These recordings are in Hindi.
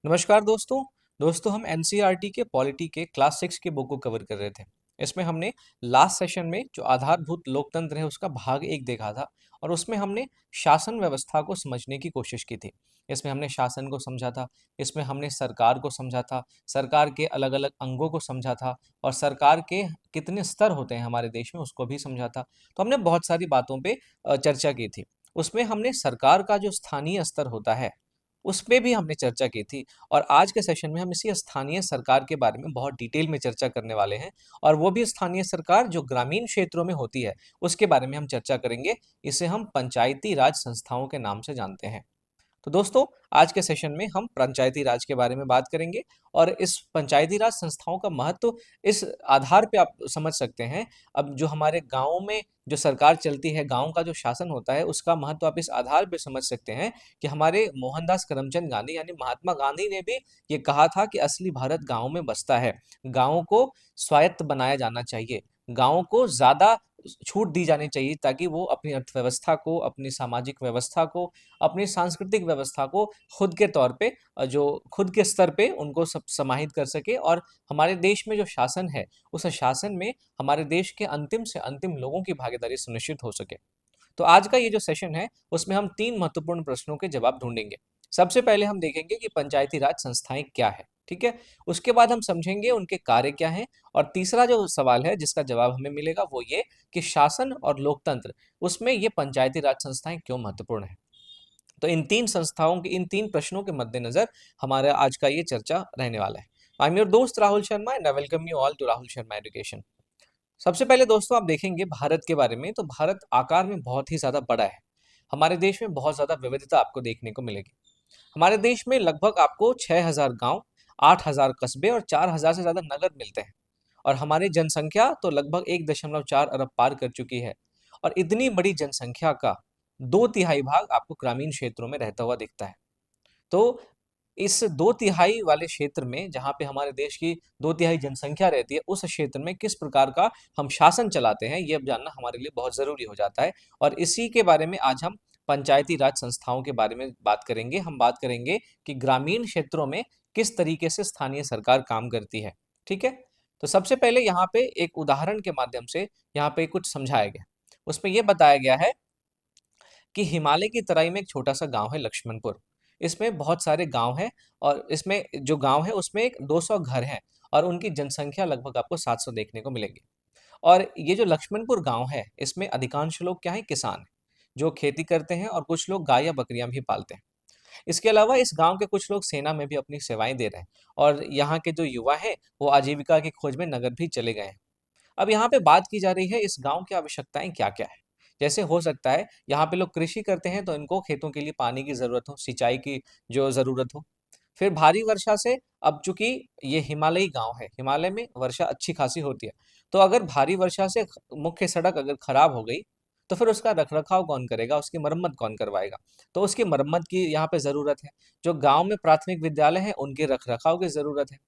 नमस्कार दोस्तों। हम एनसीईआरटी के पॉलिटी के क्लास 6 की बुक को कवर कर रहे थे। इसमें हमने लास्ट सेशन में जो आधारभूत लोकतंत्र है उसका भाग 1 देखा था और उसमें हमने शासन व्यवस्था को समझने की कोशिश की थी। इसमें हमने शासन को समझा था, इसमें हमने सरकार को समझा था, सरकार के अलग-अलग अंगों को समझा था और सरकार के कितने स्तर होते हैं हमारे देश में उसको भी समझा था। तो हमने बहुत सारी बातों पे चर्चा की थी। उसमें हमने सरकार का जो स्थानीय स्तर होता है, उस पे भी हमने चर्चा की थी। और आज के सेशन में हम इसी स्थानीय सरकार के बारे में बहुत डिटेल में चर्चा करने वाले हैं और वो भी स्थानीय सरकार जो ग्रामीण क्षेत्रों में होती है, उसके बारे में हम चर्चा करेंगे। इसे हम पंचायती राज संस्थाओं के नाम से जानते हैं। तो दोस्तों, आज के सेशन में हम पंचायती राज के बारे में बात करेंगे और इस पंचायती राज संस्थाओं का महत्व इस आधार पे आप समझ सकते हैं। अब जो हमारे गाँव में जो सरकार चलती है, गाँव का जो शासन होता है, उसका महत्व आप इस आधार पे समझ सकते हैं कि हमारे मोहनदास करमचंद गांधी यानी महात्मा गांधी ने भी ये कहा था कि असली भारत गाँव में बसता है। गाँव को स्वायत्त बनाया जाना चाहिए। गाँव को ज़्यादा छूट दी जानी चाहिए ताकि वो अपनी अर्थव्यवस्था को, अपनी सामाजिक व्यवस्था को, अपनी सांस्कृतिक व्यवस्था को खुद के तौर पे जो खुद के स्तर पे उनको सब समाहित कर सके और हमारे देश में जो शासन है, उस शासन में हमारे देश के अंतिम से अंतिम लोगों की भागीदारी सुनिश्चित हो सके। तो आज का ये जो सेशन है, उसमें हम 3 महत्वपूर्ण प्रश्नों के जवाब ढूँढेंगे। सबसे पहले हम देखेंगे कि पंचायती राज संस्थाएँ क्या है, ठीक है? उसके बाद हम समझेंगे उनके कार्य क्या हैं और तीसरा जो सवाल है जिसका जवाब हमें मिलेगा वो ये कि शासन और लोकतंत्र, उसमें ये पंचायती राज संस्थाएँ क्यों महत्वपूर्ण हैं? तो इन 3 संस्थाओं के इन 3 प्रश्नों के मद्देनज़र हमारा आज का ये चर्चा रहने वाला है। आई एम योर दोस्त Rahul Sharma and I welcome you all to Rahul Sharma education. सबसे पहले दोस्तों आप देखेंगे भारत के बारे में, तो भारत आकार में बहुत ही ज़्यादा बड़ा है। हमारे देश में बहुत ज़्यादा विविधता आपको देखने को मिलेगी। हमारे देश में लगभग आपको 6,000 गाँव, 8,000 कस्बे और 4,000 से ज़्यादा नगर मिलते हैं और हमारी जनसंख्या तो लगभग 1.4 अरब पार कर चुकी है और इतनी बड़ी जनसंख्या का 2 तिहाई भाग आपको ग्रामीण क्षेत्रों में रहता हुआ दिखता है। तो इस 2 तिहाई वाले क्षेत्र में जहाँ पे हमारे देश की 2 तिहाई जनसंख्या रहती है, उस क्षेत्र में किस प्रकार का हम शासन चलाते हैं, ये अब जानना हमारे लिए बहुत ज़रूरी हो जाता है और इसी के बारे में आज हम पंचायती राज संस्थाओं के बारे में बात करेंगे। हम बात करेंगे कि ग्रामीण क्षेत्रों में किस तरीके से स्थानीय सरकार काम करती है, ठीक है? तो सबसे पहले यहाँ पे एक उदाहरण के माध्यम से यहाँ पे कुछ समझाया गया। उसमें ये बताया गया है कि हिमालय की तराई में एक छोटा-सा गाँव है लक्ष्मणपुर। इसमें बहुत सारे गाँव हैं और इसमें जो गाँव है उसमें एक 200 घर हैं और उनकी जनसंख्या लगभग आपको 700 देखने को मिलेगी। और ये जो लक्ष्मणपुर गाँव है, इसमें अधिकांश लोग क्या हैं किसान हैं, जो खेती करते हैं और कुछ लोग गाय या बकरियाँ भी पालते हैं। इसके अलावा इस गाँव के कुछ लोग सेना में भी अपनी सेवाएँ दे रहे हैं और यहाँ के जो युवा हैं, वो आजीविका की खोज में नगर भी चले गए हैं। अब यहाँ पे बात की जा रही है इस गाँव की आवश्यकताएँ क्या-क्या है? जैसे हो सकता है यहाँ पे लोग कृषि करते हैं तो इनको खेतों के लिए पानी की ज़रूरत हो, सिंचाई की जो ज़रूरत हो। फिर भारी वर्षा से अब चूँकि ये हिमालयी गाँव है, हिमालय में वर्षा अच्छी खासी होती है। तो अगर भारी वर्षा से मुख्य सड़क अगर खराब हो गई, तो फिर उसका रख-रखाव कौन करेगा? उसकी मरम्मत कौन करवाएगा? तो उसकी मरम्मत की यहाँ पे ज़रूरत है। जो गाँव में प्राथमिक विद्यालय हैं, उनके रख-रखाव की ज़रूरत है।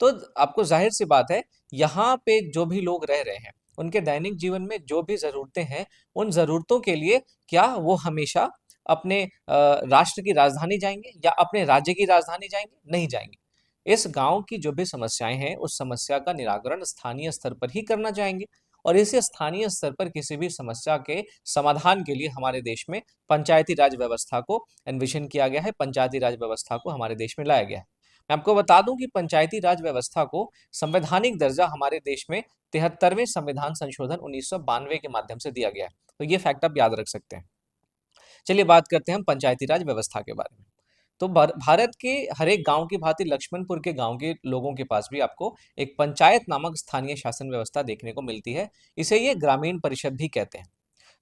तो आपको ज़ाहिर-सी बात है, यहाँ पे जो भी लोग रह रहे हैं, उनके दैनिक जीवन में जो भी ज़रूरतें हैं, उन ज़रूरतों के लिए क्या वो हमेशा अपने राष्ट्र की राजधानी जाएँगे या अपने राज्य की राजधानी जाएँगे? नहीं जाएँगे। इस गाँव की जो भी समस्याएँ हैं, उस समस्या का निराकरण स्थानीय स्तर पर ही करना चाहेंगे और इसी स्थानीय स्तर पर किसी भी समस्या के समाधान के लिए हमारे देश में पंचायती राज व्यवस्था को एनविशन किया गया है, पंचायती राज व्यवस्था को हमारे देश में लाया गया है। मैं आपको बता दूं कि पंचायती राज व्यवस्था को संवैधानिक दर्जा हमारे देश में 73वें संविधान संशोधन 1992 के माध्यम से दिया गया है। तो ये फैक्ट आप याद रख सकते हैं। चलिए बात करते हैं हम पंचायती राज व्यवस्था के बारे में। तो भारत के हर एक गांव की भांति लक्ष्मणपुर के गांव के लोगों के पास भी आपको एक पंचायत नामक स्थानीय शासन व्यवस्था देखने को मिलती है। इसे ये ग्रामीण परिषद भी कहते हैं।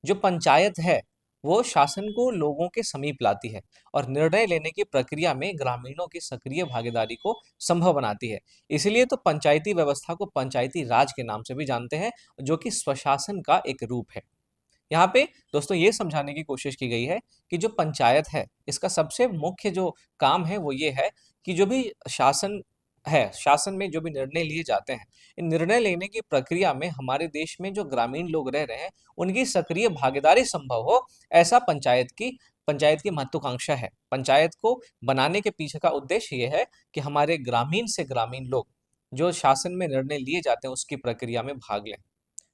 जो पंचायत है, वो शासन को लोगों के समीप लाती है और निर्णय लेने की प्रक्रिया में ग्रामीणों की सक्रिय भागीदारी को संभव बनाती है। इसीलिए तो पंचायती व्यवस्था को पंचायती राज के नाम से भी जानते हैं, जो कि स्वशासन का एक रूप है। यहाँ पे दोस्तों ये समझाने की कोशिश की गई है कि जो पंचायत है, इसका सबसे मुख्य जो काम है वो ये है कि जो भी शासन है, शासन में जो भी निर्णय लिए जाते हैं, इन निर्णय लेने की प्रक्रिया में हमारे देश में जो ग्रामीण लोग रह रहे हैं, उनकी सक्रिय भागीदारी संभव हो, ऐसा पंचायत की पंचायत की महत्वाकांक्षा है। पंचायत को बनाने के पीछे का उद्देश्य ये है कि हमारे ग्रामीण से ग्रामीण लोग जो शासन में निर्णय लिए जाते हैं उसकी प्रक्रिया में भाग लें।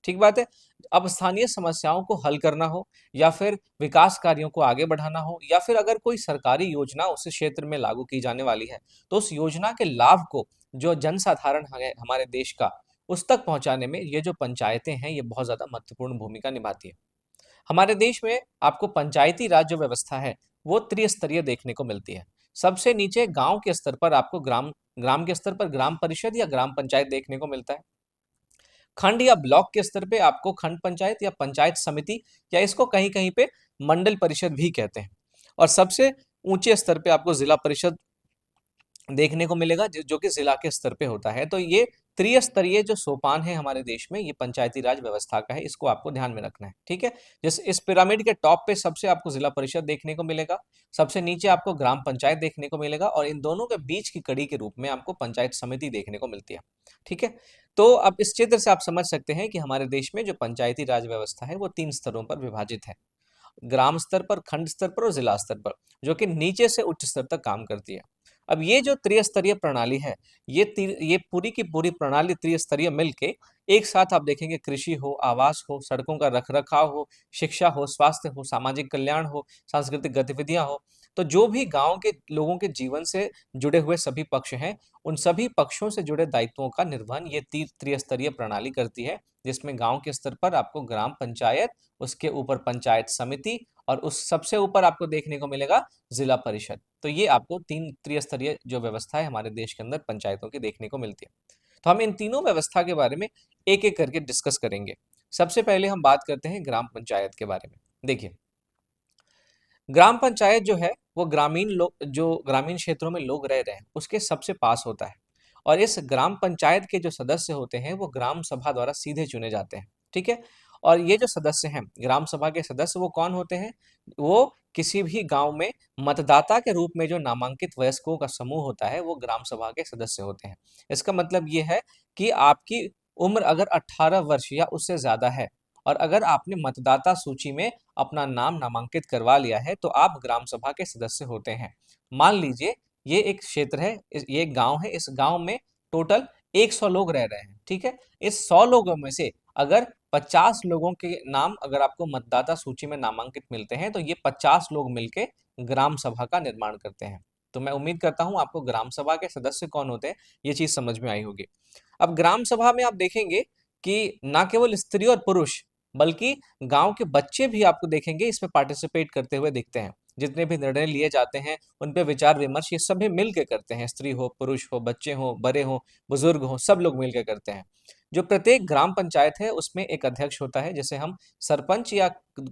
ठीक बात है। अब स्थानीय समस्याओं को हल करना हो या फिर विकास कार्यों को आगे बढ़ाना हो या फिर अगर कोई सरकारी योजना उस क्षेत्र में लागू की जाने वाली है, तो उस योजना के लाभ को जो जनसाधारण है हमारे देश का, उस तक पहुँचाने में ये जो पंचायतें हैं, ये बहुत ज़्यादा महत्वपूर्ण भूमिका निभाती है। हमारे देश में आपको पंचायती राज जो व्यवस्था है, वो त्रिस्तरीय देखने को मिलती है। सबसे नीचे गाँव के स्तर पर आपको ग्राम ग्राम के स्तर पर ग्राम परिषद या ग्राम पंचायत देखने को मिलता है। खंड या ब्लॉक के स्तर पे आपको खंड पंचायत या पंचायत समिति या इसको कहीं-कहीं पे मंडल परिषद भी कहते हैं। और सबसे ऊँचे स्तर पे आपको जिला परिषद देखने को मिलेगा जो कि जिला के स्तर पे होता है। तो ये त्रिस्तरीय जो सोपान है हमारे देश में, ये पंचायती राज व्यवस्था का है, इसको आपको ध्यान में रखना है, ठीक है? जैसे इस पिरामिड के टॉप पे सबसे आपको जिला परिषद देखने को मिलेगा, सबसे नीचे आपको ग्राम पंचायत देखने को मिलेगा और इन दोनों के बीच की कड़ी के रूप में आपको पंचायत समिति देखने को मिलती है, ठीक है? तो अब इस चित्र से आप समझ सकते हैं कि हमारे देश में जो पंचायती राज व्यवस्था है, वो 3 स्तरों पर विभाजित है। ग्राम स्तर पर, खंड स्तर पर और जिला स्तर पर, जो कि नीचे से उच्च स्तर तक काम करती है। अब ये जो त्रिस्तरीय प्रणाली है, ये पूरी की पूरी प्रणाली त्रिस्तरीय मिलके एक साथ आप देखेंगे कृषि हो, आवास हो, सड़कों का रख-रखाव हो, शिक्षा हो, स्वास्थ्य हो, सामाजिक कल्याण हो, सांस्कृतिक गतिविधियाँ हो, तो जो भी गाँव के लोगों के जीवन से जुड़े हुए सभी पक्ष हैं, उन सभी पक्षों से जुड़े दायित्वों का निर्वहन ये त्रिस्तरीय प्रणाली करती है, जिसमें गाँव के स्तर पर आपको ग्राम पंचायत, उसके ऊपर पंचायत समिति और उस सबसे ऊपर आपको देखने को मिलेगा जिला परिषद। तो ये आपको 3 त्रिस्तरीय जो व्यवस्था है हमारे देश के अंदर पंचायतों की देखने को मिलती है। तो हम इन तीनों व्यवस्था के बारे में एक-एक करके डिस्कस करेंगे। सबसे पहले हम बात करते हैं ग्राम पंचायत के बारे में। देखिए, ग्राम पंचायत जो है वो ग्रामीण क्षेत्रों में लोग रह रहे हैं, उसके सबसे पास होता है। और इस ग्राम पंचायत के जो सदस्य होते हैं वो ग्राम सभा द्वारा सीधे चुने जाते हैं, ठीक है? और ये जो सदस्य हैं, ग्राम सभा के सदस्य वो कौन होते हैं? वो किसी भी गाँव में मतदाता के रूप में जो नामांकित वयस्कों का समूह होता है, वो ग्राम सभा के सदस्य होते हैं। इसका मतलब ये है कि आपकी उम्र अगर 18 वर्ष या उससे ज़्यादा है और अगर आपने मतदाता सूची में अपना नाम नामांकित करवा लिया है, तो आप ग्राम सभा के सदस्य होते हैं। मान लीजिए ये एक क्षेत्र है, ये एक गाँव है, इस गाँव में टोटल 100 लोग रह रहे हैं, ठीक है? इस 100 लोगों में से अगर 50 लोगों के नाम अगर आपको मतदाता सूची में नामांकित मिलते हैं, तो ये 50 लोग मिलके ग्राम सभा का निर्माण करते हैं। तो मैं उम्मीद करता हूँ आपको ग्राम सभा के सदस्य कौन होते हैं, ये चीज़ समझ में आई होगी। अब ग्राम सभा में आप देखेंगे कि ना केवल स्त्री और पुरुष, बल्कि गाँव के बच्चे भी आपको देखेंगे इसमें पार्टिसिपेट करते हुए दिखते हैं। जितने भी निर्णय लिए जाते हैं, उन पे विचार-विमर्श ये सभी मिल के करते हैं, स्त्री हो, पुरुष हो, बच्चे हों, बड़े हों, बुजुर्ग हों, सब लोग मिल के करते हैं। जो प्रत्येक ग्राम पंचायत है, उसमें एक अध्यक्ष होता है, जिसे हम सरपंच या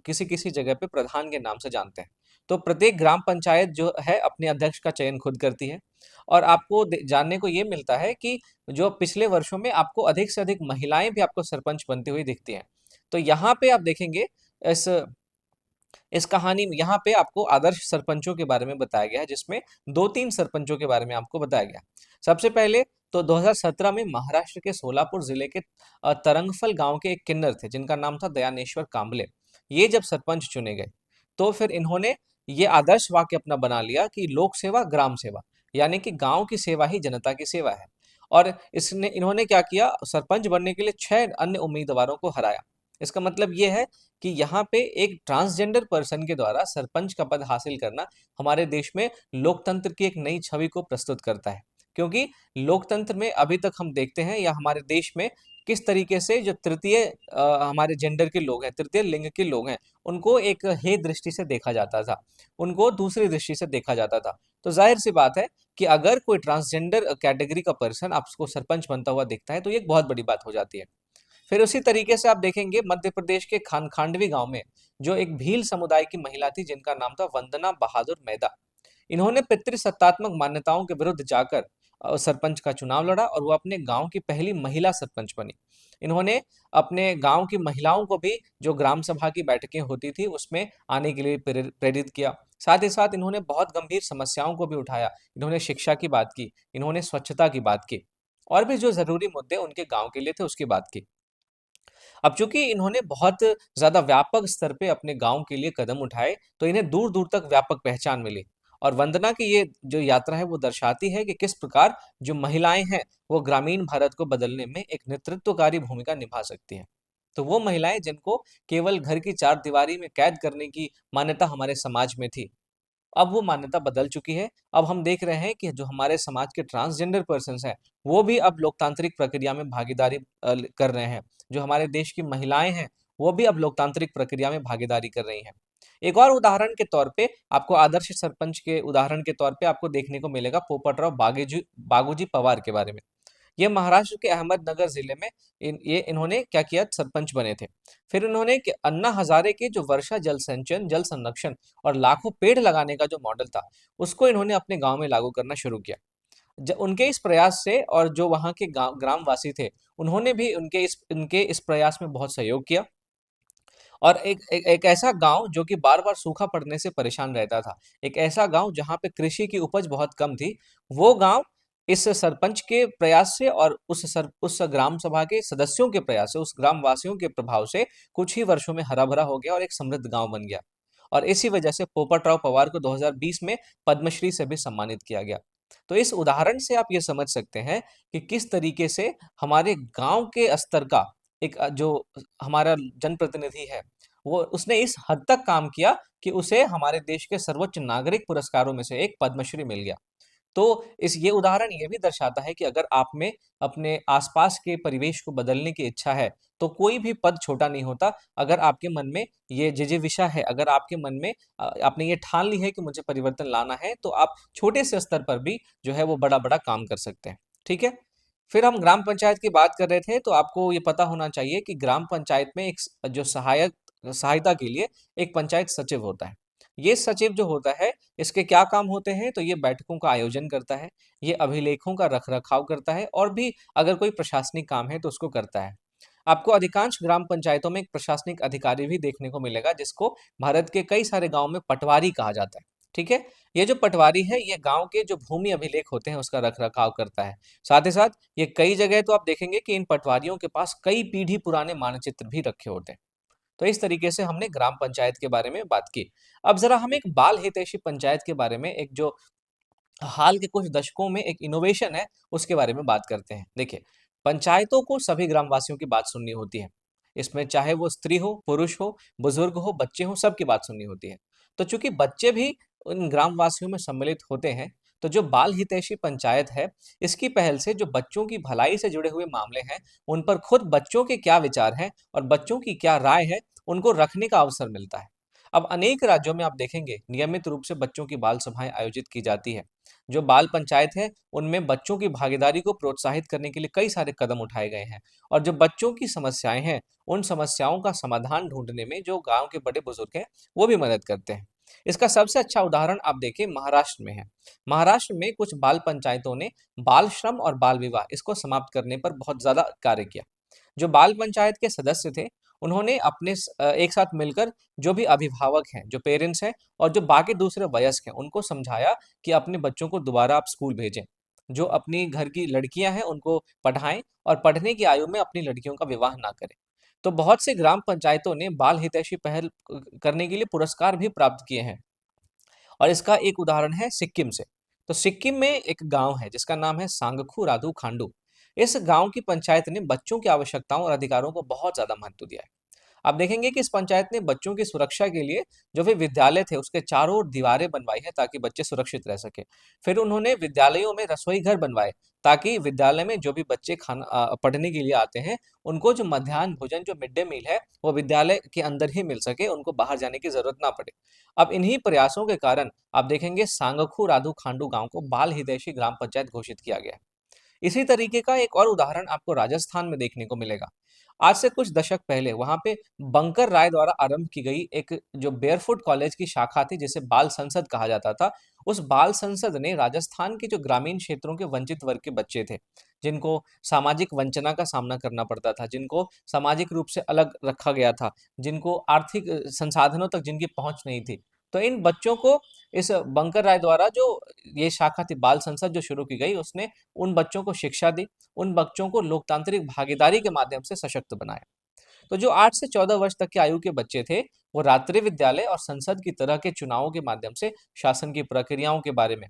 किसी-किसी जगह पे प्रधान के नाम से जानते हैं। तो प्रत्येक ग्राम पंचायत जो है, अपने अध्यक्ष का चयन खुद करती है और आपको जानने को ये मिलता है कि जो पिछले वर्षों में आपको अधिक से अधिक महिलाएं भी आपको सरपंच बनती हुई दिखती हैं। तो यहाँ पे आप देखेंगे इस इस कहानी में यहाँ पे आपको आदर्श सरपंचों के बारे में बताया गया है, जिसमें 2-3 सरपंचों के बारे में आपको बताया गया। सबसे पहले तो 2017 में महाराष्ट्र के सोलापुर जिले के तरंगफल गांव के एक किन्नर थे, जिनका नाम था दयानेश्वर कांबले। ये जब सरपंच चुने गए, तो फिर इन्होंने ये आदर्श वाक्य अपना बना लिया कि लोक सेवा, ग्राम सेवा, यानी कि गाँव की सेवा ही जनता की सेवा है। और इन्होंने क्या किया, सरपंच बनने के लिए 6 अन्य उम्मीदवारों को हराया। इसका मतलब ये है कि यहाँ पे एक ट्रांसजेंडर पर्सन के द्वारा सरपंच का पद हासिल करना हमारे देश में लोकतंत्र की एक नई छवि को प्रस्तुत करता है। क्योंकि लोकतंत्र में अभी तक हम देखते हैं या हमारे देश में किस तरीके से जो हमारे जेंडर के लोग हैं, तृतीय लिंग के लोग हैं, उनको एक हे दृष्टि से देखा जाता था, उनको दूसरी दृष्टि से देखा जाता था। तो जाहिर-सी बात है कि अगर कोई ट्रांसजेंडर कैटेगरी का पर्सन आपको सरपंच बनता हुआ दिखता है, तो ये एक बहुत बड़ी बात हो जाती है। फिर उसी तरीके से आप देखेंगे मध्य प्रदेश के खांडवी गांव में जो एक भील समुदाय की महिला थी, जिनका नाम था वंदना बहादुर मैदा। इन्होंने पितृसत्तात्मक मान्यताओं के विरुद्ध जाकर सरपंच का चुनाव लड़ा और वो अपने गांव की पहली महिला सरपंच बनी। इन्होंने अपने गांव की महिलाओं को भी जो ग्राम सभा की बैठकें होती थी उसमें आने के लिए प्रेरित किया। साथ ही साथ इन्होंने बहुत गंभीर समस्याओं को भी उठाया। इन्होंने शिक्षा की बात की, इन्होंने स्वच्छता की बात की और भी जो जरूरी मुद्दे उनके गांव के लिए थे उसकी बात की। अब चूंकि इन्होंने बहुत ज्यादा व्यापक स्तर पे अपने गांव के लिए कदम उठाए, तो इन्हें दूर दूर तक व्यापक पहचान मिली। और वंदना की ये जो यात्रा है वो दर्शाती है कि किस प्रकार जो महिलाएं हैं वो ग्रामीण भारत को बदलने में एक नेतृत्वकारी भूमिका निभा सकती हैं। तो वो महिलाएं जिनको केवल घर की चार दीवारी में कैद करने की मान्यता हमारे समाज में थी, अब वो मान्यता बदल चुकी है। अब हम देख रहे हैं कि जो हमारे समाज के ट्रांसजेंडर पर्सन्स हैं, वो भी अब लोकतांत्रिक प्रक्रिया में भागीदारी कर रहे हैं। जो हमारे देश की महिलाएं हैं, वो भी अब लोकतांत्रिक प्रक्रिया में भागीदारी कर रही हैं। एक और उदाहरण के तौर पे आपको आदर्श सरपंच के उदाहरण के तौर पे आपको देखने को मिलेगा पोपटराव बागेजी बागूजी पवार के बारे में। ये महाराष्ट्र के अहमदनगर जिले में इन्होंने क्या किया, सरपंच बने थे। फिर इन्होंने अन्ना हजारे के जो वर्षा जल संचयन, जल संरक्षण और लाखों पेड़ लगाने का जो मॉडल था, उसको इन्होंने अपने गांव में लागू करना शुरू किया। उनके इस प्रयास से और जो वहां के गांव ग्रामवासी थे, उन्होंने भी उनके इस प्रयास में बहुत सहयोग किया। और एक ऐसा गांव जो कि बार बार सूखा पड़ने से परेशान रहता था, एक ऐसा गांव जहां पे कृषि की उपज बहुत कम थी, वो गांव इस सरपंच के प्रयास से और उस ग्राम सभा के सदस्यों के प्रयास से, उस ग्रामवासियों के प्रभाव से कुछ ही वर्षों में हरा भरा हो गया और एक समृद्ध गांव बन गया। और इसी वजह से पोपटराव पवार को 2020 में पद्मश्री से भी सम्मानित किया गया। तो इस उदाहरण से आप ये समझ सकते हैं कि किस तरीके से हमारे गांव के स्तर का एक जो हमारा जनप्रतिनिधि है, वो उसने इस हद तक काम किया कि उसे हमारे देश के सर्वोच्च नागरिक पुरस्कारों में से एक पद्मश्री मिल गया। तो इस ये उदाहरण ये भी दर्शाता है कि अगर आप में अपने आसपास के परिवेश को बदलने की इच्छा है, तो कोई भी पद छोटा नहीं होता। अगर आपके मन में ये जिजीविषा है, अगर आपके मन में आपने ये ठान ली है कि मुझे परिवर्तन लाना है, तो आप छोटे से स्तर पर भी जो है वो बड़ा-बड़ा काम कर सकते हैं। ठीक है? फिर हम ग्राम पंचायत की बात कर रहे थे, तो आपको ये पता होना चाहिए कि ग्राम पंचायत में एक जो सहायता के लिए एक पंचायत सचिव होता है। ये सचिव जो होता है, इसके क्या काम होते हैं, तो ये बैठकों का आयोजन करता है, ये अभिलेखों का रख-रखाव करता है और भी अगर कोई प्रशासनिक काम है तो उसको करता है। आपको अधिकांश ग्राम पंचायतों में एक प्रशासनिक अधिकारी भी देखने को मिलेगा, जिसको भारत के कई सारे गाँव में पटवारी कहा जाता है। ठीक है? ये जो पटवारी है, ये गाँव के जो भूमि अभिलेख होते हैं उसका रख-रखाव करता है। साथ ही साथ ये कई जगह तो आप देखेंगे कि इन पटवारियों के पास कई पीढ़ी पुराने मानचित्र भी रखे होते हैं। तो इस तरीके से हमने ग्राम पंचायत के बारे में बात की। अब ज़रा हम एक बाल हितैषी पंचायत के बारे में, एक जो हाल के कुछ दशकों में एक इनोवेशन है, उसके बारे में बात करते हैं। देखिए, पंचायतों को सभी ग्रामवासियों की बात सुननी होती है। इसमें चाहे वो स्त्री हो, पुरुष हो, बुजुर्ग हो, बच्चे हों, सबकी बात सुननी होती है। तो चूँकि बच्चे भी उन ग्रामवासियों में सम्मिलित होते हैं, तो जो बाल हितैषी पंचायत है, इसकी पहल से जो बच्चों की भलाई से जुड़े हुए मामले हैं, उन पर खुद बच्चों के क्या विचार हैं और बच्चों की क्या राय है, उनको रखने का अवसर मिलता है। अब अनेक राज्यों में आप देखेंगे नियमित रूप से बच्चों की बाल सभाएँ आयोजित की जाती है। जो बाल पंचायत है, उनमें बच्चों की भागीदारी को प्रोत्साहित करने के लिए कई सारे कदम उठाए गए हैं और जो बच्चों की समस्याएँ हैं, उन समस्याओं का समाधान ढूँढने में जो गाँव के बड़े-बुजुर्ग हैं, वो भी मदद करते हैं। इसका सबसे अच्छा उदाहरण आप देखिए महाराष्ट्र में है। महाराष्ट्र में कुछ बाल पंचायतों ने बाल श्रम और बाल विवाह इसको समाप्त करने पर बहुत ज़्यादा कार्य किया। जो बाल पंचायत के सदस्य थे, उन्होंने एक साथ मिलकर जो भी अभिभावक हैं, जो पेरेंट्स हैं और जो बाकी दूसरे वयस्क हैं, उनको समझाया कि अपने बच्चों को दोबारा आप स्कूल भेजें। जो अपनी घर की लड़कियाँ हैं, उनको पढ़ाएँ और पढ़ने की आयु में अपनी लड़कियों का विवाह ना करें। तो बहुत से ग्राम पंचायतों ने बाल हितैषी पहल करने के लिए पुरस्कार भी प्राप्त किए हैं और इसका एक उदाहरण है सिक्किम से। तो सिक्किम में एक गाँव है जिसका नाम है सांगखू राधु खांडू। इस गाँव की पंचायत ने बच्चों की आवश्यकताओं और अधिकारों को बहुत ज़्यादा महत्व दिया है। आप देखेंगे कि इस पंचायत ने बच्चों की सुरक्षा के लिए जो भी विद्यालय थे उसके चारों ओर दीवारें बनवाई है ताकि बच्चे सुरक्षित रह सके। फिर उन्होंने विद्यालयों में रसोई घर बनवाए ताकि विद्यालय में जो भी बच्चे पढ़ने के लिए आते हैं, उनको जो मध्याह्न भोजन जो मिड डे मील है वो विद्यालय के अंदर ही मिल सके, उनको बाहर जाने की जरूरत ना पड़े। अब इन्हीं प्रयासों के कारण आप देखेंगे सांगखू राधु खांडू गांव को बाल हितैषी ग्राम पंचायत घोषित किया गया है। इसी तरीके का एक और उदाहरण आपको राजस्थान में देखने को मिलेगा। आज से कुछ दशक पहले वहाँ पे बंकर राय द्वारा आरंभ की गई एक जो बेयरफुट कॉलेज की शाखा थी जिसे बाल संसद कहा जाता था, उस बाल संसद ने राजस्थान के जो ग्रामीण क्षेत्रों के वंचित वर्ग के बच्चे थे, जिनको सामाजिक वंचना का सामना करना पड़ता था, जिनको सामाजिक रूप से अलग रखा गया था, जिनको आर्थिक संसाधनों तक जिनकी पहुँच नहीं थी। तो इन बच्चों को इस बंकर राय द्वारा जो ये शाखा थी बाल संसद जो शुरू की गई, उसने उन बच्चों को शिक्षा दी, उन बच्चों को लोकतांत्रिक भागीदारी के माध्यम से सशक्त बनाया। तो जो 8 से 14 वर्ष तक की आयु के बच्चे थे, वो रात्रि विद्यालय और संसद की तरह के चुनावों के माध्यम से शासन की प्रक्रियाओं के बारे में,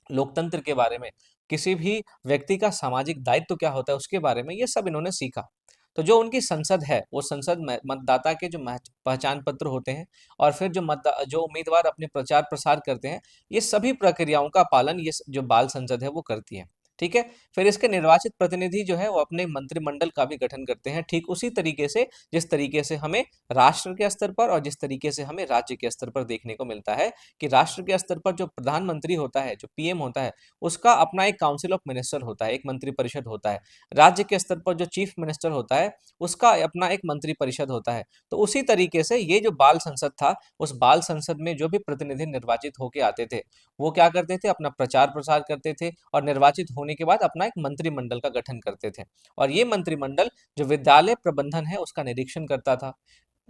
लोकतंत्र के बारे में, किसी भी व्यक्ति का सामाजिक दायित्व क्या होता है उसके बारे में, ये सब इन्होंने सीखा। तो जो उनकी संसद है, वो संसद में मतदाता के जो पहचान पत्र होते हैं और फिर जो उम्मीदवार अपने प्रचार प्रसार करते हैं, ये सभी प्रक्रियाओं का पालन जो बाल संसद है वो करती है। ठीक है। फिर इसके निर्वाचित प्रतिनिधि जो है वो अपने मंत्रिमंडल का भी गठन करते हैं, ठीक उसी तरीके से जिस तरीके से हमें राष्ट्र के स्तर पर और जिस तरीके से हमें राज्य के स्तर पर देखने को मिलता है कि राष्ट्र के स्तर पर जो प्रधानमंत्री होता है, जो पीएम होता है, उसका अपना एक काउंसिल ऑफ मिनिस्टर होता है, एक मंत्रिपरिषद होता है। राज्य के स्तर पर जो चीफ मिनिस्टर होता है, उसका अपना एक मंत्रिपरिषद होता है। तो उसी तरीके से ये जो बाल संसद था, उस बाल संसद में जो भी प्रतिनिधि निर्वाचित होके आते थे, वो क्या करते थे, अपना प्रचार प्रसार करते थे और निर्वाचित होने के बाद अपना एक मंत्रिमंडल का गठन करते थे। और ये मंत्रिमंडल जो विद्यालय प्रबंधन है उसका निरीक्षण करता था,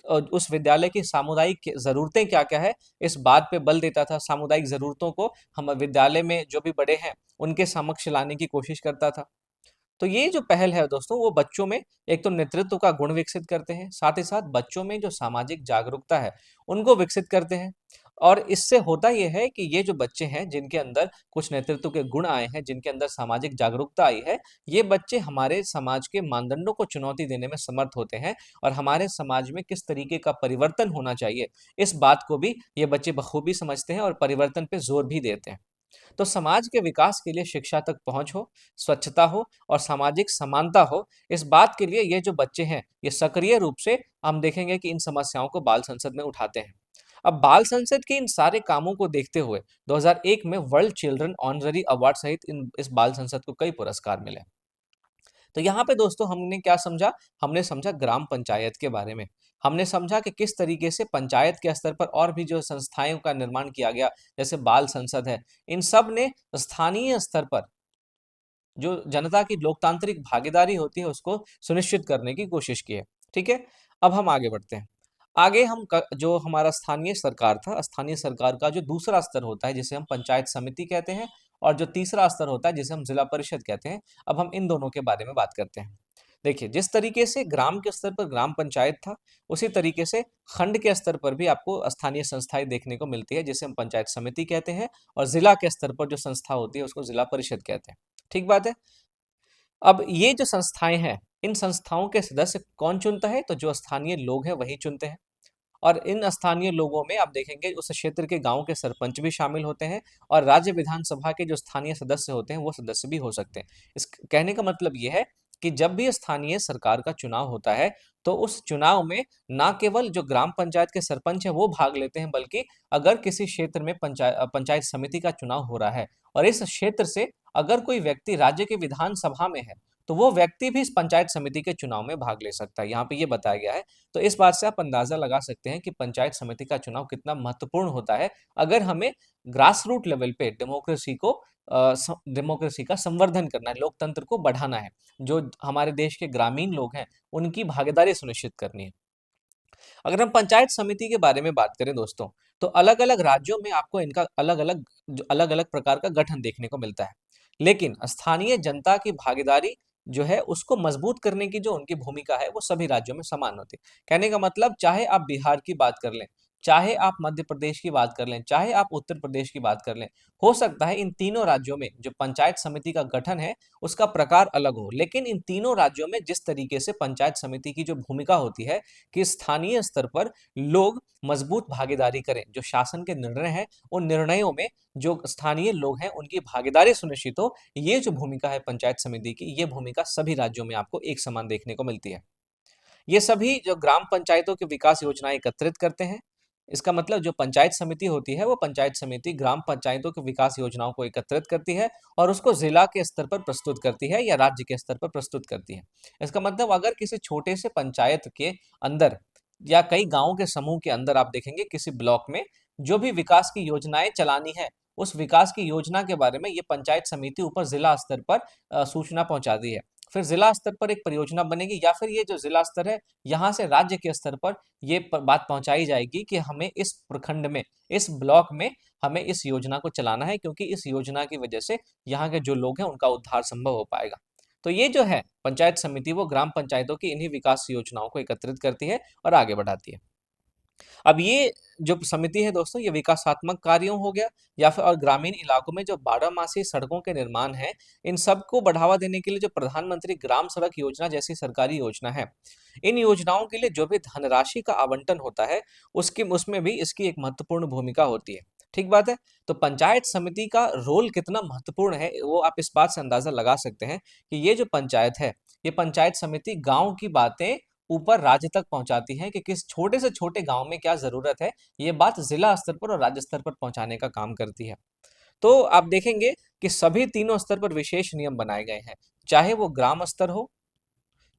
उस विद्यालय की सामुदायिक ज़रूरतें क्या-क्या है, इस बात पे बल देता था। सामुदायिक ज़रूरतों को हम विद्यालय में जो भी बड़े हैं, उनके समक्ष लाने की कोशिश करता था। तो ये जो पहल है दोस्तों, वो बच्चों में एक तो नेतृत्व का गुण विकसित करते हैं, साथ ही साथ बच्चों में जो सामाजिक जागरूकता है, उनको विकसित करते हैं। और इससे होता ये है कि ये जो बच्चे हैं, जिनके अंदर कुछ नेतृत्व के गुण आए हैं, जिनके अंदर सामाजिक जागरूकता आई है, ये बच्चे हमारे समाज के मानदंडों को चुनौती देने में समर्थ होते हैं और हमारे समाज में किस तरीके का परिवर्तन होना चाहिए, इस बात को भी ये बच्चे बखूबी समझते हैं और परिवर्तन पे ज़ोर भी देते हैं। तो समाज के विकास के लिए शिक्षा तक पहुंच हो, स्वच्छता हो और सामाजिक समानता हो, इस बात के लिए ये जो बच्चे हैं, ये सक्रिय रूप से हम देखेंगे कि इन समस्याओं को बाल संसद में उठाते हैं। अब बाल संसद के इन सारे कामों को देखते हुए 2001 में वर्ल्ड चिल्ड्रन ऑनररी अवार्ड सहित इन इस बाल संसद को कई पुरस्कार मिले। तो यहाँ पे दोस्तों हमने क्या समझा? हमने समझा ग्राम पंचायत के बारे में। हमने समझा कि किस तरीके से पंचायत के स्तर पर और भी जो संस्थाओं का निर्माण किया गया, जैसे बाल संसद है, इन सब ने स्थानीय स्तर पर जो जनता की लोकतांत्रिक भागीदारी होती है उसको सुनिश्चित करने की कोशिश की है। ठीक है? अब हम आगे बढ़ते हैं। आगे हम जो हमारा स्थानीय सरकार था, स्थानीय सरकार का जो दूसरा स्तर होता है जिसे हम पंचायत समिति कहते हैं और जो तीसरा स्तर होता है जिसे हम जिला परिषद कहते हैं, अब हम इन दोनों के बारे में बात करते हैं। देखिए, जिस तरीके से ग्राम के स्तर पर ग्राम पंचायत था, उसी तरीके से खंड के स्तर पर भी आपको स्थानीय संस्थाएं देखने को मिलती है जिसे हम पंचायत समिति कहते हैं और जिला के स्तर पर जो संस्था होती है उसको जिला परिषद कहते हैं। ठीक बात है? अब ये जो संस्थाएं हैं, इन संस्थाओं के सदस्य कौन चुनता है? तो जो स्थानीय लोग हैं वही चुनते हैं। और इन स्थानीय लोगों में आप देखेंगे उस क्षेत्र के गांव के सरपंच भी शामिल होते हैं और राज्य विधानसभा के जो स्थानीय सदस्य होते हैं वो सदस्य भी हो सकते हैं। इस कहने का मतलब ये है कि जब भी स्थानीय सरकार का चुनाव होता है तो उस चुनाव में ना केवल जो ग्राम पंचायत के सरपंच हैं वो भाग लेते हैं, बल्कि अगर किसी क्षेत्र में पंचायत समिति का चुनाव हो रहा है और इस क्षेत्र से अगर कोई व्यक्ति राज्य के विधानसभा में है, तो वो व्यक्ति भी इस पंचायत समिति के चुनाव में भाग ले सकता है। यहाँ पे ये बताया गया है। तो इस बात से आप अंदाजा लगा सकते हैं कि पंचायत समिति का चुनाव कितना महत्वपूर्ण होता है अगर हमें ग्रास रूट लेवल पे डेमोक्रेसी का संवर्धन करना है, लोकतंत्र को बढ़ाना है, जो हमारे देश के ग्रामीण लोग हैं उनकी भागीदारी सुनिश्चित करनी है। अगर हम पंचायत समिति के बारे में बात करें दोस्तों, तो अलग अलग राज्यों में आपको इनका अलग अलग प्रकार का गठन देखने को मिलता है, लेकिन स्थानीय जनता की भागीदारी जो है उसको मजबूत करने की जो उनकी भूमिका है वो सभी राज्यों में समान होती है। कहने का मतलब चाहे आप बिहार की बात कर लें, चाहे आप मध्य प्रदेश की बात कर लें, चाहे आप उत्तर प्रदेश की बात कर लें, हो सकता है इन तीनों राज्यों में जो पंचायत समिति का गठन है उसका प्रकार अलग हो, लेकिन इन तीनों राज्यों में जिस तरीके से पंचायत समिति की जो भूमिका होती है कि स्थानीय स्तर पर लोग मजबूत भागीदारी करें, जो शासन के निर्णय हैं उन निर्णयों में जो स्थानीय लोग हैं उनकी भागीदारी सुनिश्चित हो, ये जो भूमिका है पंचायत समिति की, ये भूमिका सभी राज्यों में आपको एक समान देखने को मिलती है। ये सभी जो ग्राम पंचायतों की विकास योजनाएं एकत्रित करते हैं। इसका मतलब जो पंचायत समिति होती है वो पंचायत समिति ग्राम पंचायतों की विकास योजनाओं को एकत्रित करती है और उसको जिला के स्तर पर प्रस्तुत करती है या राज्य के स्तर पर प्रस्तुत करती है। इसका मतलब अगर किसी छोटे से पंचायत के अंदर या कई गांवों के समूह के अंदर आप देखेंगे किसी ब्लॉक में जो भी विकास की योजनाएं चलानी है, उस विकास की योजना के बारे में ये पंचायत समिति ऊपर जिला स्तर पर सूचना पहुंचाती है। फिर जिला स्तर पर एक परियोजना बनेगी या फिर ये जो जिला स्तर है यहाँ से राज्य के स्तर पर ये बात पहुंचाई जाएगी कि हमें इस प्रखंड में, इस ब्लॉक में हमें इस योजना को चलाना है, क्योंकि इस योजना की वजह से यहाँ के जो लोग हैं उनका उद्धार संभव हो पाएगा। तो ये जो है पंचायत समिति वो ग्राम पंचायतों की इन्हीं विकास योजनाओं को एकत्रित करती है और आगे बढ़ाती है। अब ये जो समिति है दोस्तों, ये विकासात्मक कार्यों हो गया या फिर और ग्रामीण इलाकों में जो बारहमासी सड़कों के निर्माण है, इन सबको बढ़ावा देने के लिए जो प्रधानमंत्री ग्राम सड़क योजना जैसी सरकारी योजना है, इन योजनाओं के लिए जो भी धनराशि का आवंटन होता है, उसकी उसमें भी इसकी एक महत्वपूर्ण भूमिका होती है। ठीक बात है। तो पंचायत समिति का रोल कितना महत्वपूर्ण है, वो आप इस बात से अंदाजा लगा सकते हैं कि ये जो पंचायत है, ये पंचायत समिति गांव की बातें ऊपर राज्य तक पहुंचाती है कि किस छोटे से छोटे गांव में क्या जरूरत है, ये बात जिला स्तर पर और राज्य स्तर पर पहुंचाने का काम करती है। तो आप देखेंगे कि सभी तीनों स्तर पर विशेष नियम बनाए गए हैं, चाहे वो ग्राम स्तर हो,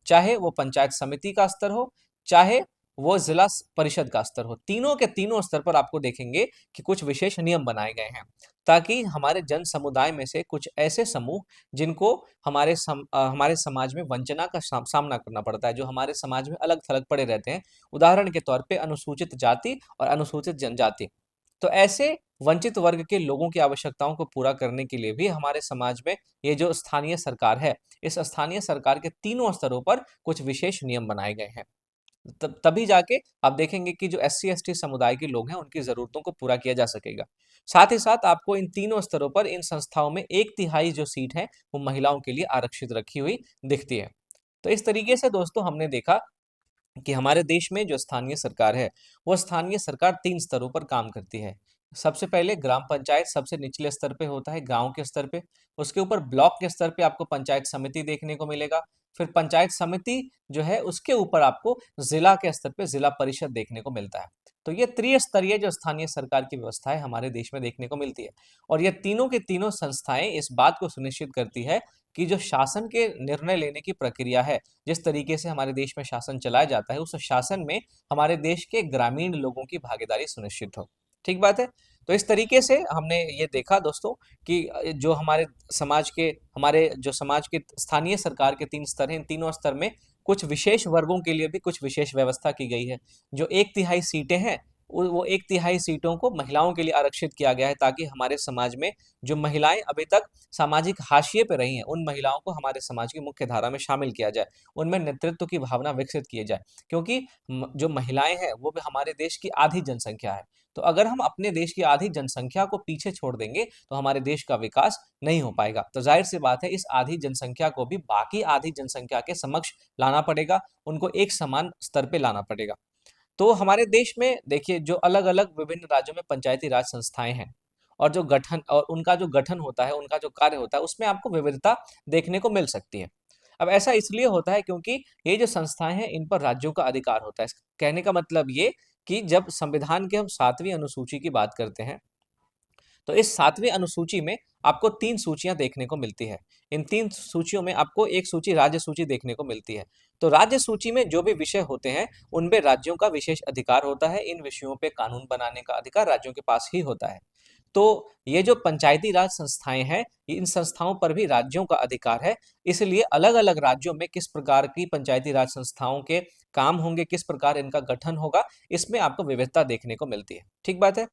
चाहे वो पंचायत समिति का स्तर हो, चाहे वो जिला परिषद का स्तर हो, तीनों के तीनों स्तर पर आपको देखेंगे कि कुछ विशेष नियम बनाए गए हैं, ताकि हमारे जन समुदाय में से कुछ ऐसे समूह जिनको हमारे समाज में वंचना का सामना करना पड़ता है, जो हमारे समाज में अलग थलग पड़े रहते हैं, उदाहरण के तौर पे अनुसूचित जाति और अनुसूचित जनजाति, तो ऐसे वंचित वर्ग के लोगों की आवश्यकताओं को पूरा करने के लिए भी हमारे समाज में ये जो स्थानीय सरकार है, इस स्थानीय सरकार के तीनों स्तरों पर कुछ विशेष नियम बनाए गए हैं। तभी जाके आप देखेंगे कि जो एससी एसटी समुदाय के लोग हैं, उनकी जरूरतों को पूरा किया जा सकेगा। साथ ही साथ आपको इन तीनों स्तरों पर इन संस्थाओं में 1/3 जो सीट है, वो महिलाओं के लिए आरक्षित रखी हुई दिखती है। तो इस तरीके से दोस्तों हमने देखा कि हमारे देश में जो स्थानीय सरकार है, वो स्थानीय सरकार 3 स्तरों पर काम करती है। सबसे पहले ग्राम पंचायत सबसे निचले स्तर पे होता है, गाँव के स्तर पे। उसके ऊपर ब्लॉक के स्तर पे आपको पंचायत समिति देखने को मिलेगा। फिर पंचायत समिति जो है, उसके ऊपर आपको जिला के स्तर पे जिला परिषद देखने को मिलता है। तो ये त्रिस्तरीय जो स्थानीय सरकार की व्यवस्था है, हमारे देश में देखने को मिलती है। और ये तीनों की तीनों संस्थाएं इस बात को सुनिश्चित करती है कि जो शासन के निर्णय लेने की प्रक्रिया है, जिस तरीके से हमारे देश में शासन चलाया जाता है, उस शासन में हमारे देश के ग्रामीण लोगों की भागीदारी सुनिश्चित हो। ठीक बात है। तो इस तरीके से हमने ये देखा दोस्तों कि जो हमारे जो समाज के स्थानीय सरकार के 3 स्तर हैं, इन तीनों स्तर में कुछ विशेष वर्गों के लिए भी कुछ विशेष व्यवस्था की गई है। जो 1/3 सीटें हैं, वो 1/3 सीटों को महिलाओं के लिए आरक्षित किया गया है, ताकि हमारे समाज में जो महिलाएं अभी तक सामाजिक हाशिए पे रही हैं, उन महिलाओं को हमारे समाज की मुख्य धारा में शामिल किया जाए, उनमें नेतृत्व की भावना विकसित की जाए। क्योंकि जो महिलाएं हैं, वो भी हमारे देश की आधी जनसंख्या है। तो अगर हम अपने देश की आधी जनसंख्या को पीछे छोड़ देंगे, तो हमारे देश का विकास नहीं हो पाएगा। तो जाहिर सी बात है, इस आधी जनसंख्या को भी बाकी आधी जनसंख्या के समक्ष लाना पड़ेगा, उनको एक समान स्तर पे लाना पड़ेगा। तो हमारे देश में देखिए, जो अलग-अलग विभिन्न राज्यों में पंचायती राज संस्थाएं हैं, और जो गठन और उनका जो गठन होता है, उनका जो कार्य होता है, उसमें आपको विविधता देखने को मिल सकती है। अब ऐसा इसलिए होता है क्योंकि ये जो संस्थाएं हैं, इन पर राज्यों का अधिकार होता है। कहने का मतलब ये कि जब संविधान के हम 7वीं अनुसूची की बात करते हैं, तो इस 7वीं अनुसूची में आपको 3 सूचियां देखने को मिलती है। इन 3 सूचियों में आपको एक सूची राज्य सूची देखने को मिलती है। तो राज्य सूची में जो भी विषय होते हैं, उनपे राज्यों का विशेष अधिकार होता है। इन विषयों पे कानून बनाने का अधिकार राज्यों के पास ही होता है। तो ये जो पंचायती राज संस्थाएं हैं, इन संस्थाओं पर भी राज्यों का अधिकार है। इसलिए अलग-अलग राज्यों में किस प्रकार की पंचायती राज संस्थाओं के काम होंगे, किस प्रकार इनका गठन होगा, इसमें आपको विविधता देखने को मिलती है। ठीक बात है।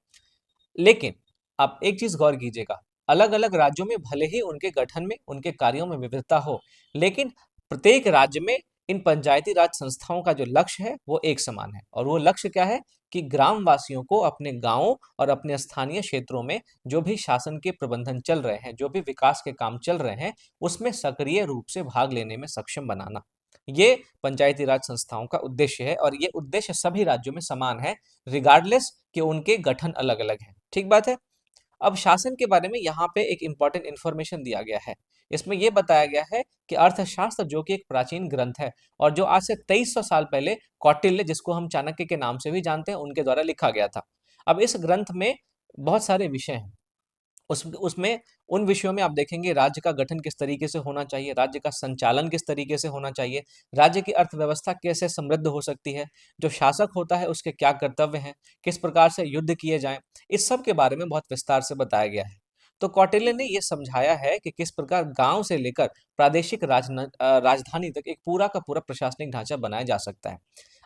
लेकिन आप एक चीज गौर कीजिएगा, अलग-अलग राज्यों में भले ही उनके गठन में, उनके कार्यों में विविधता हो, लेकिन प्रत्येक राज्य में इन पंचायती राज संस्थाओं का जो लक्ष्य है, वो एक समान है। और वो लक्ष्य क्या है कि ग्राम वासियों को अपने गांवों और अपने स्थानीय क्षेत्रों में जो भी शासन के प्रबंधन चल रहे हैं, जो भी विकास के काम चल रहे हैं, उसमें सक्रिय रूप से भाग लेने में सक्षम बनाना। ये पंचायती राज संस्थाओं का उद्देश्य है, और ये उद्देश्य सभी राज्यों में समान है, रिगार्डलेस कि उनके गठन अलग-अलग हैं। ठीक बात है। अब शासन के बारे में यहाँ पे एक इंपॉर्टेंट इंफॉर्मेशन दिया गया है। इसमें यह बताया गया है कि अर्थशास्त्र, जो कि एक प्राचीन ग्रंथ है और जो आज से 2300 साल पहले कौटिल्य, जिसको हम चाणक्य के नाम से भी जानते हैं, उनके द्वारा लिखा गया था। अब इस ग्रंथ में बहुत सारे विषय हैं। उसमें उन विषयों में आप देखेंगे राज्य का गठन किस तरीके से होना चाहिए, राज्य का संचालन किस तरीके से होना चाहिए, राज्य की अर्थव्यवस्था कैसे समृद्ध हो सकती है, जो शासक होता है उसके क्या कर्तव्य हैं, किस प्रकार से युद्ध किए जाएं, इस सब के बारे में बहुत विस्तार से बताया गया है। तो कौटिल्य ने यह समझाया है कि किस प्रकार गांव से लेकर प्रादेशिक राजधानी तक एक पूरा का पूरा प्रशासनिक ढांचा बनाया जा सकता है।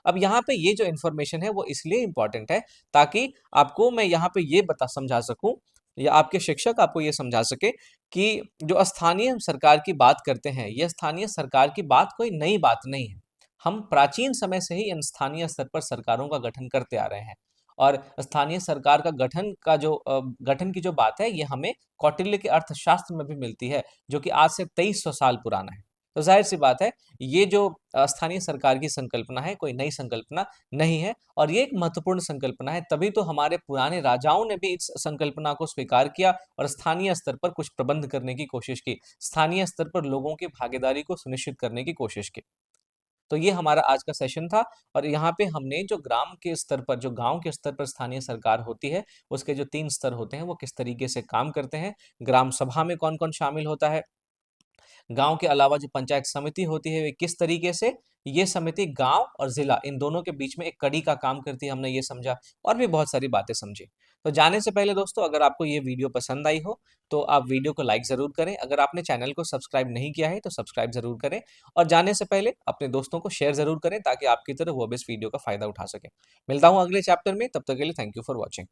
अब यहाँ पे ये जो इन्फॉर्मेशन है, वो इसलिए इंपॉर्टेंट है ताकि आपको मैं यहाँ पे ये बता समझा सकूं, या आपके शिक्षक आपको ये समझा सके कि जो स्थानीय सरकार की बात करते हैं, ये स्थानीय सरकार की बात कोई नई बात नहीं है। हम प्राचीन समय से ही इन स्थानीय स्तर पर सरकारों का गठन करते आ रहे हैं और स्थानीय सरकार का गठन की जो बात है, ये हमें कौटिल्य के अर्थशास्त्र में भी मिलती है, जो कि आज से 2300 साल पुराना है। तो ज़ाहिर-सी बात है, ये जो स्थानीय सरकार की संकल्पना है, कोई नई संकल्पना नहीं है और ये एक महत्वपूर्ण संकल्पना है, तभी तो हमारे पुराने राजाओं ने भी इस संकल्पना को स्वीकार किया और स्थानीय स्तर पर कुछ प्रबंध करने की कोशिश की। स्थानीय स्तर पर लोगों की भागीदारी को सुनिश्चित करने की कोशिश की। तो ये हमारा आज का सेशन था और यहाँ पे हमने जो ग्राम के स्तर पर, जो गाँव के स्तर पर स्थानीय सरकार होती है, उसके जो 3 स्तर होते हैं, वो किस तरीके से काम करते हैं, ग्राम सभा में कौन-कौन शामिल होता है, गाँव के अलावा जो पंचायत समिति होती है, वे किस तरीके से ये समिति गाँव और ज़िला इन दोनों के बीच में एक कड़ी का काम करती है, हमने ये समझा और भी बहुत सारी बातें समझी। तो जाने से पहले दोस्तों, अगर आपको ये वीडियो पसंद आई हो, तो आप वीडियो को लाइक ज़रूर करें। अगर आपने चैनल को सब्सक्राइब नहीं किया है, तो सब्सक्राइब ज़रूर करें और जाने से पहले अपने दोस्तों को शेयर ज़रूर करें ताकि आपकी तरह वो भी इस वीडियो का फ़ायदा उठा सकें। मिलता हूँ अगले चैप्टर में, तब तक के लिए थैंक यू फॉर वॉचिंग।